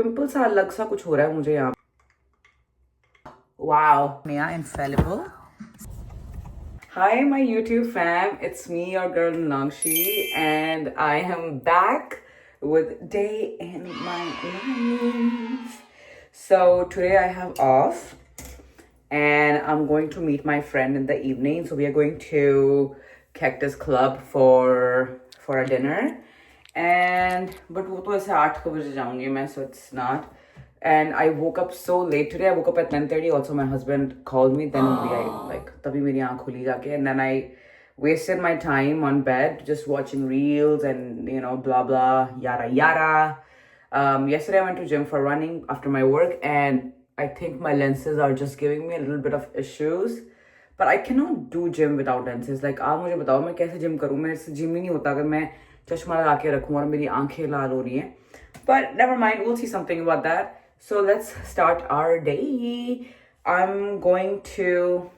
Pimple सा अलग सा कुछ हो रहा है मुझे यहाँ। Wow. Mia Infallible. Hi, my YouTube fam. It's me, your girl Nangshi, and I am back with day in my life. So today I have off, and I'm going to meet my friend in the evening. So we are going to Cactus Club for a dinner. And but वो तो ऐसे 8 बजे जाऊंगी मैं, so it's not. And I woke up so late today. I woke up at 10:30. Also, my husband called me. Then only I तभी मेरी आँख खुली जाके. And then I wasted my time on bed just watching reels and blah blah yada yada. Yesterday I went to gym for running after my work, and I think my lenses are just giving me a little bit of issues. But I cannot do gym without lenses. Like आप मुझे बताओ मैं कैसे gym करूँ? मेरे से gym ही नहीं होता अगर मैं चश्मा लगा के रखूँ और मेरी आंखें लाल हो रही हैं. But never mind, we'll see something about that. So let's start our day. I'm going to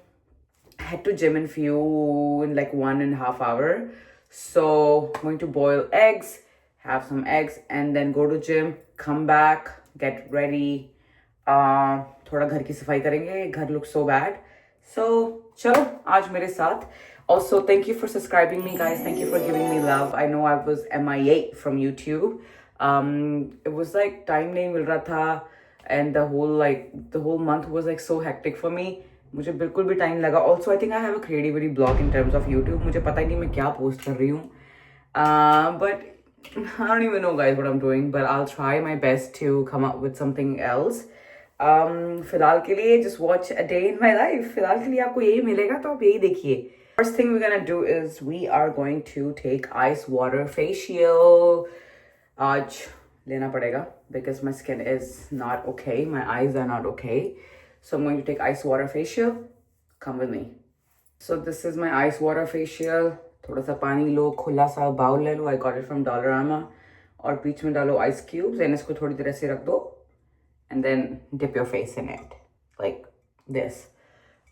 head to gym in like 1.5 hours. So I'm going to boil eggs, have some eggs, and then go to gym, come back, get ready. थोड़ा घर की सफाई करेंगे. घर looks so bad. So चलो आज मेरे साथ. Also, thank you for subscribing me, guys. Thank you for giving me love. I know I was MIA from YouTube. It was like time नहीं मिल रहा था, and the whole month was like so hectic for me. मुझे बिल्कुल भी time लगा. Also, I think I have a creativity block in terms of YouTube. मुझे पता ही नहीं मैं क्या पोस्ट कर रही हूँ. But I don't even know, guys, what I'm doing. But I'll try my best to come up with something else. फिलहाल के लिए just watch a day in my life. फिलहाल के लिए आपको यही मिलेगा, तो आप यही देखिए. First thing we're gonna do is we are going to take ice water facial. आज लेना पड़ेगा because my skin is not okay. My eyes are not okay. So I'm going to take ice water facial. Come with me. So this is my ice water facial. थोड़ा सा पानी लो, खुला सा bowl ले लो. I got it from Dollarama. और बीच में डालो ice cubes and इसको थोड़ी देर ऐसे रख दो. And then dip your face in it like this.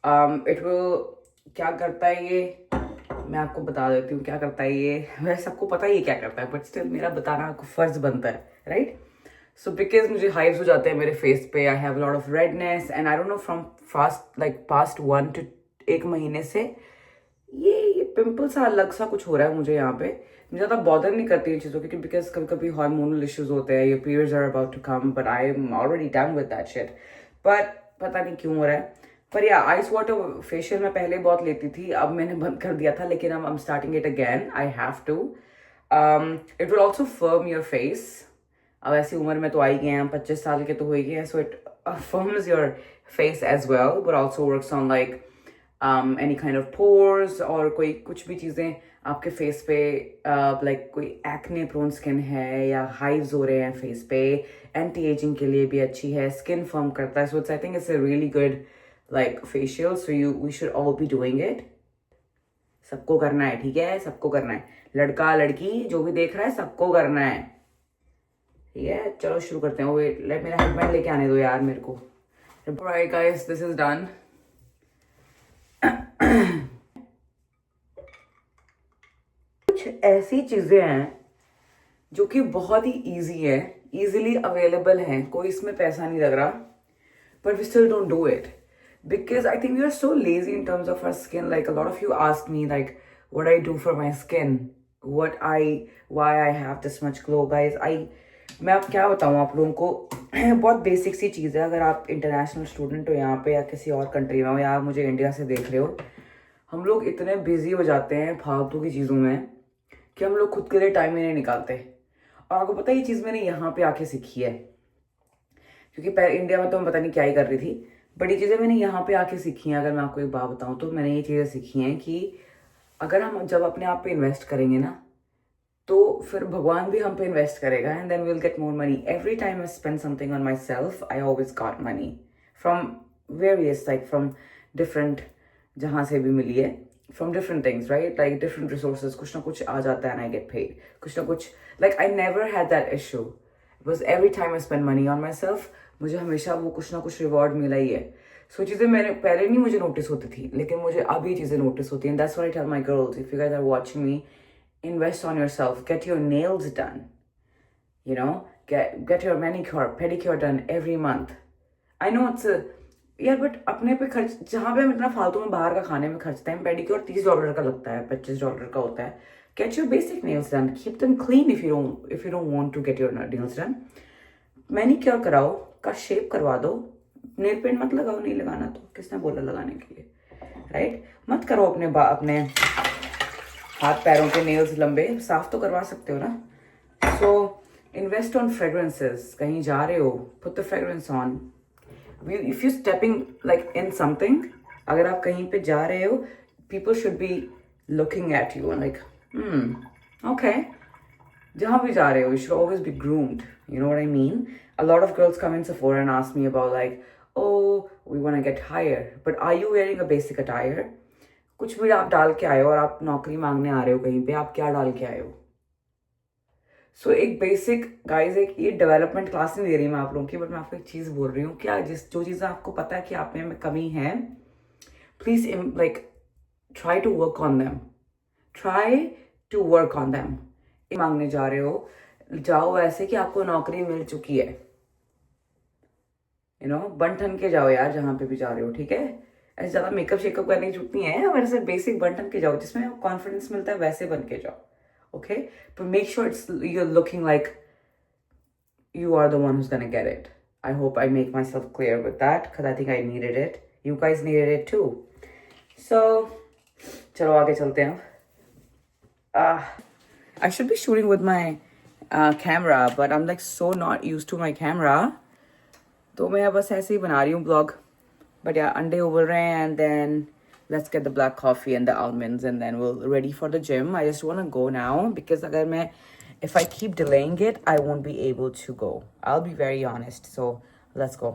It will क्या करता है ये, मैं आपको बता देती हूँ क्या करता है ये. वैसे सबको पता ही है क्या करता है, बट स्टिल मेरा बताना आपको फर्ज बनता है, राइट? सो बिकॉज मुझे हाइव्स हो जाते हैं मेरे फेस पे. I have lot of redness and I don't know from past 1 to 1 महीने से ये पिंपल सा अलग सा कुछ हो रहा है मुझे यहाँ पे. मुझे ज़्यादा बॉदर नहीं करती इन चीज़ों की बिकॉज कभी कभी हार्मोनल इश्यूज होते हैं, your periods are about to come, but I am already done with that shit. But पता नहीं क्यों हो रहा है. पर या आइस वाटर फेशियल मैं पहले बहुत लेती थी, अब मैंने बंद कर दिया था, लेकिन अब I am starting it again. I have to. It will also firm your face. अब ऐसी उम्र में तो आ ही गए हैं, 25 साल के तो हो ही गए हैं, so it firms your face as well, but also works on like any kind of pores और कोई कुछ भी चीज़ें आपके फेस पे लाइक कोई एक्ने प्रोन स्किन है या हाइव्स हो रहे हैं फेस पे, एंटी एजिंग के लिए भी अच्छी है, स्किन फर्म करता है. So it's I think it's a really good like facial, so we should all be doing it. सबको करना है, ठीक है? सबको करना है, लड़का लड़की जो भी देख रहा है सबको करना है, ठीक है? चलो शुरू करते हैं. वेट, लेट मेरा हेडबैंड लेके आने दो यार मेरे को. Alright guys, this is done. कुछ ऐसी चीजें हैं जो कि बहुत ही इजी है, इजीली अवेलेबल हैं, कोई इसमें पैसा नहीं लग रहा, but we still don't do it. Because I think we are so lazy in terms of our skin. Like a lot of you ask me like what I do for my skin, why I have this much glow, guys. मैं अब क्या बताऊँ आप लोगों को. बहुत basic सी चीज़ है. अगर आप इंटरनेशनल स्टूडेंट हो यहाँ पे या किसी और कंट्री में हो या आप मुझे इंडिया से देख रहे हो, हम लोग इतने बिजी हो जाते हैं फालतू की चीज़ों में कि हम लोग खुद के लिए टाइम ही नहीं निकालते. और आपको पता है ये चीज़ मैंने यहाँ पे आके सीखी है, क्योंकि इंडिया में तो मैं पता नहीं क्या ही कर रही थी, बड़ी चीज़ें मैंने यहाँ पे आके सीखी हैं. अगर मैं आपको एक बात बताऊँ तो मैंने ये चीज़ें सीखी हैं कि अगर हम जब अपने आप पे इन्वेस्ट करेंगे ना, तो फिर भगवान भी हम पे इन्वेस्ट करेगा, and then we will get more money. Every time I spend something on myself, I always got money from various, like from different, जहाँ से भी मिली है, from different things, right? Like different resources, कुछ ना कुछ आ जाता है एंड आई गेट पेड. कुछ ना कुछ, like I never had that issue. Because every time I spend money on my self, मुझे हमेशा वो कुछ ना कुछ रिवॉर्ड मिला ही है. सो चीज़ें मैंने पहले नहीं मुझे नोटिस होती थी, लेकिन मुझे अब ये चीज़ें नोटिस होती हैं. That's why I tell my girls, if you guys are watching me, invest on yourself, get your nails done, get your manicure, pedicure done every month. I know it's यार बट अपने पे खर्च, जहाँ पे हम इतना फालतू में बाहर का खाने में खर्चते हैं, पेडिक्योर $30 का लगता है, $25 का होता है. Get your basic nails done. Keep them clean if you don't want to get your nails done. Manicure कराओ, का शेप करवा दो. नेल पेंट मत लगाओ, नहीं लगाना तो किसने बोला लगाने के लिए, राइट? मत करो अपने हाथ पैरों के नेल्स लंबे, साफ तो करवा सकते हो ना. So invest on fragrances. कहीं जा रहे हो, put the fragrance on. If you're stepping like in something, अगर आप कहीं पे जा रहे हो, people should be looking at you and like, okay. जहाँ भी जा रहे हो, you should always be groomed. You know what I mean? A lot of girls come in Sephora and ask me about like, oh, we want to get higher. But are you wearing a basic attire? कुछ भी आप डाल के आए हो और आप नौकरी मांगने आ रहे हो कहीं पे, आप क्या डाल के आए हो? सो एक बेसिक गाइज, एक ये डेवलपमेंट क्लास नहीं दे रही मैं आप लोगों की, बट मैं आपको एक चीज़ बोल रही हूँ. क्या जो चीज़ें आपको पता है कि आप में कमी है, please like try to work on them. Try to work on them. मांगने जा रहे हो, जाओ ऐसे कि आपको नौकरी मिल चुकी है. यू नो, बन ठन के जाओ यार जहाँ पे भी जा रहे हो, ठीक है? ऐसे ज़्यादा मेकअप शेकअप करने की जरूरत नहीं है. वैसे बेसिक बन ठन के जाओ, जिसमें कॉन्फिडेंस मिलता है वैसे बन के जाओ. Okay, but make sure you're looking like you are the one who's gonna get it. I hope I make myself clear with that because I think I needed it. You guys needed it too. So, चलो आगे चलते हैं. I should be shooting with my camera, but I'm like so not used to my camera. तो मैं बस ऐसे ही बना रही हूँ vlog. But yeah, अंडे उबल रहे हैं and then let's get the black coffee and the almonds and then we'll ready for the gym. I just want to go now because if I keep delaying it, I won't be able to go. I'll be very honest. So let's go.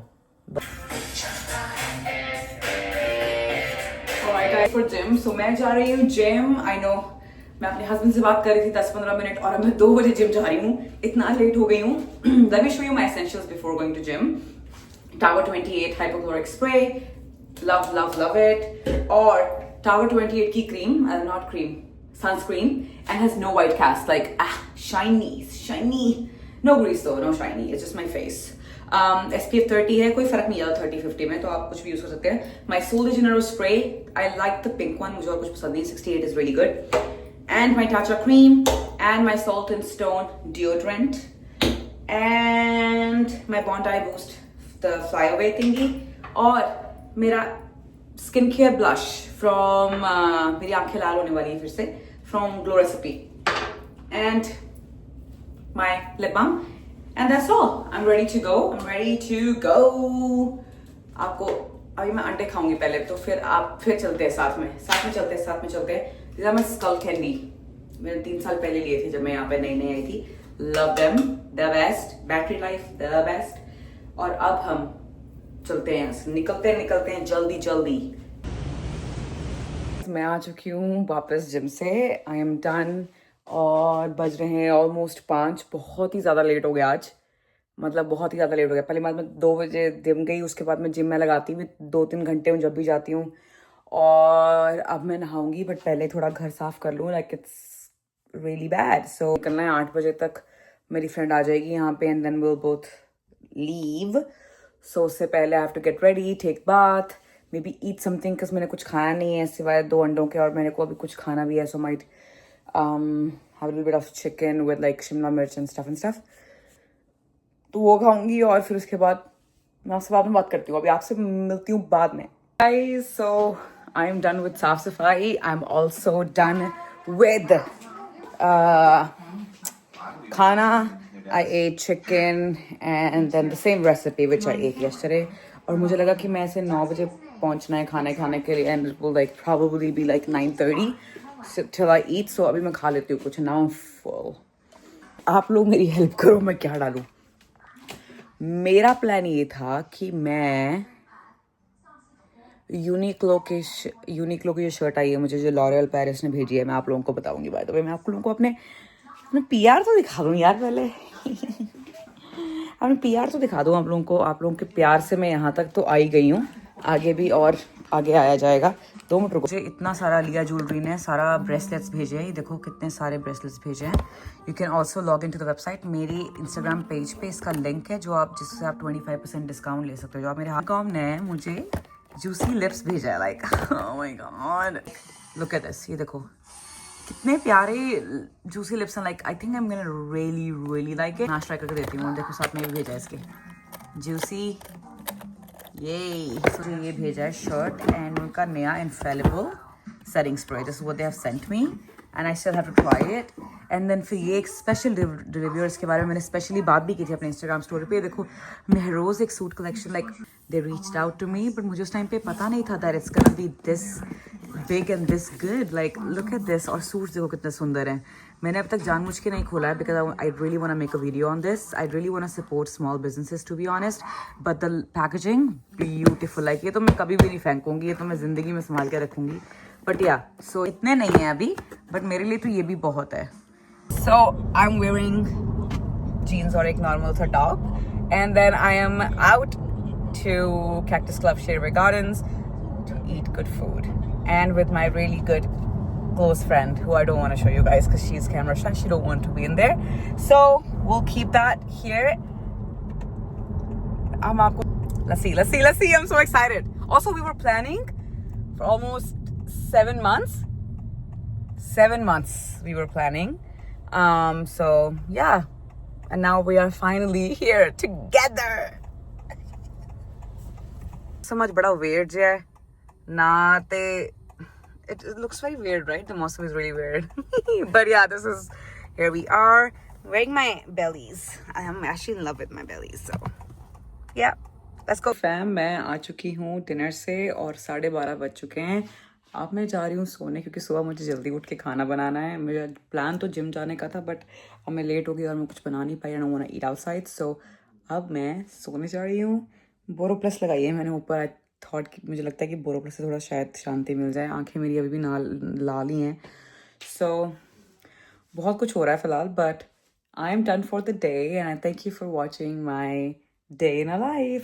Alright guys, for gym. So मैं जा रही हूँ gym. I know मैं अपने husband से बात कर रही थी 10-15 मिनट और अब मैं 2 बजे gym जा रही हूँ. इतना लेट हो गई हूँ. Let me show you my essentials before going to gym. Tower 28 hypochlorite spray. Love it. Or Tower 28 की cream, not cream, sunscreen, and has no white cast. Like shiny. No grease though, no shiny. It's just my face. SPF 30 है, कोई फर्क नहीं आता 30-50 में, तो आप कुछ भी यूज कर सकते हैं. My Sol de Janeiro spray, I like the pink one, मुझे और कुछ पसंद नहीं. 68 is really good. And my Tatcha cream, and my Salt and Stone deodorant, and my Bondi Boost, the flyaway thingy, और मेरा स्किन केयर ब्लश फ्रॉम मेरी आंखें लाल होने वाली है फिर से, from Glow Recipe, and my lip balm, and that's all. I am ready to go. आपको अभी मैं अंडे खाऊंगी पहले, तो फिर चलते हैं साथ में चलते हैं. This are my Skullcandy. मैंने 3 साल पहले लिए थे जब मैं यहाँ पे नई आई थी. Love them, the best. Battery life the best. और अब हम चलते हैं, निकलते हैं जल्दी. मैं आ चुकी हूँ वापस जिम से. आई एम डन और बज रहे हैं ऑलमोस्ट 5. बहुत ही ज़्यादा लेट हो गया आज, मतलब बहुत ही ज़्यादा लेट हो गया. पहले मैं 2 बजे जिम गई, उसके बाद मैं जिम में लगाती हूँ 2-3 घंटे हूँ जब भी जाती हूँ. और अब मैं नहाऊंगी, बट पहले थोड़ा घर साफ कर लूँ. Like it's really bad. So निकलना है 8 बजे तक. मेरी फ्रेंड आ जाएगी यहाँ पे and then will both leave. So उससे पहले I have to get ready, take bath, maybe eat something because मैंने कुछ खाया नहीं है सिवाय 2 अंडों के, और मेरे को अभी कुछ खाना भी है. So might have a little bit of chicken with like Shimla मिर्च एंड स्टफ. तो वो खाऊंगी और फिर उसके बाद मैं आपसे बाद में बात करती हूँ. अभी आपसे मिलती हूँ बाद में. सो आई एम डन विद साफ सफाई. I am also done with खाना. I ate chicken and then the same recipe which I ate yesterday. और मुझे लगा कि मैं ऐसे 9 बजे पहुंचना है खाने के लिए, and it will like probably be like 9:30 till I eat. So अभी मैं खा लेती हूँ कुछ. Now I'm full. आप लोग मेरी हेल्प करो, मैं क्या डालूं. मेरा प्लान ये था कि मैं यूनिक्लो की जो शर्ट आई है मुझे, जो लॉरियल पेरिस ने भेजी है, मैं आप लोगों को बताऊंगी. बाय द वे मैं आप लोगों को अपने PR तो दिखा दूँ यार पहले. अपने PR तो दिखा दूँ आप लोगों को. आप लोगों के प्यार से मैं यहाँ तक तो आई गई हूँ. आगे भी और आगे आया जाएगा। 2 मिनट रुको। मुझे इतना सारा लिया ज्वेलरी ने, सारा ब्रेसलेट्स भेजे हैं। देखो कितने सारे ब्रेसलेट्स भेजे हैं। You can also log in to the website. मेरी इंस्टाग्राम पेज पे इसका लिंक है, जो आप जिससे आप 25% डिस्काउंट ले सकते हो। जो आप मेरे हाथ ने मुझे जूसी लिप्स भेजा है, like oh my God, look at this. ये देखो कितने प्यारे जूसी लिप्स हैं। Like I think I am gonna really like it. नाश ट्राई करके देती हूँ। देखो साथ में भी भेजा है इसके जूसी। ये भेजा है शर्ट एंड उनका नया infallible setting spray. This is what they have sent me and I still have to try it. And then फिर ये एक स्पेशल डिलीवर, इसके बारे में मैंने स्पेशली बात भी की थी अपने इंस्टाग्राम स्टोरी पे। देखो महरोज एक suit collection, like they reached out to me, but मुझे उस टाइम पे पता नहीं था that it's gonna be this big and this good. Like look at this. और सूट्स देखो कितने सुंदर हैं। मैंने अब तक जानबूझ के नहीं खोला है because I really want to make a video on this. I really want to support small businesses to be honest, but the packaging beautiful. Like ये तो मैं कभी भी नहीं फेंकूंगी, ये तो मैं जिंदगी में संभाल के रखूंगी। बट या सो इतने नहीं है अभी, बट मेरे लिए तो ये भी बहुत है। So I am wearing jeans और एक नॉर्मल सा top and then I am out to Cactus Club Sherway Gardens to eat good food and with my really good close friend who I don't want to show you guys because she's camera shy. She don't want to be in there, so we'll keep that here. Let's see. I'm so excited. Also, we were planning for almost 7 months. 7 months we were planning. So yeah, and now we are finally here together. So much bada weird है ना ते it looks very weird, right? The mosque is really weird. But yeah, this is, here we are wearing my bellies. I am actually in love with my bellies, so yeah, let's go fam. मैं आ चुकी हूँ dinner से और 12:30 बज चुके हैं। अब मैं जा रही हूँ सोने क्योंकि सुबह मुझे जल्दी उठ के खाना बनाना है। मेरा प्लान तो जिम जाने का था, बट अब मैं लेट हो गई और मैं कुछ बना नहीं पाई। I don't want to eat outside, so अब मैं सोने जा रही हूँ। बोरोप्लस लगाई है मैंने ऊपर। थॉट कि मुझे लगता है कि बोरोप्लस से थोड़ा शायद शांति मिल जाए। आंखें मेरी अभी भी लाल ही हैं। सो बहुत कुछ हो रहा है फिलहाल, but I am done for the day and I thank you for watching my day in a life.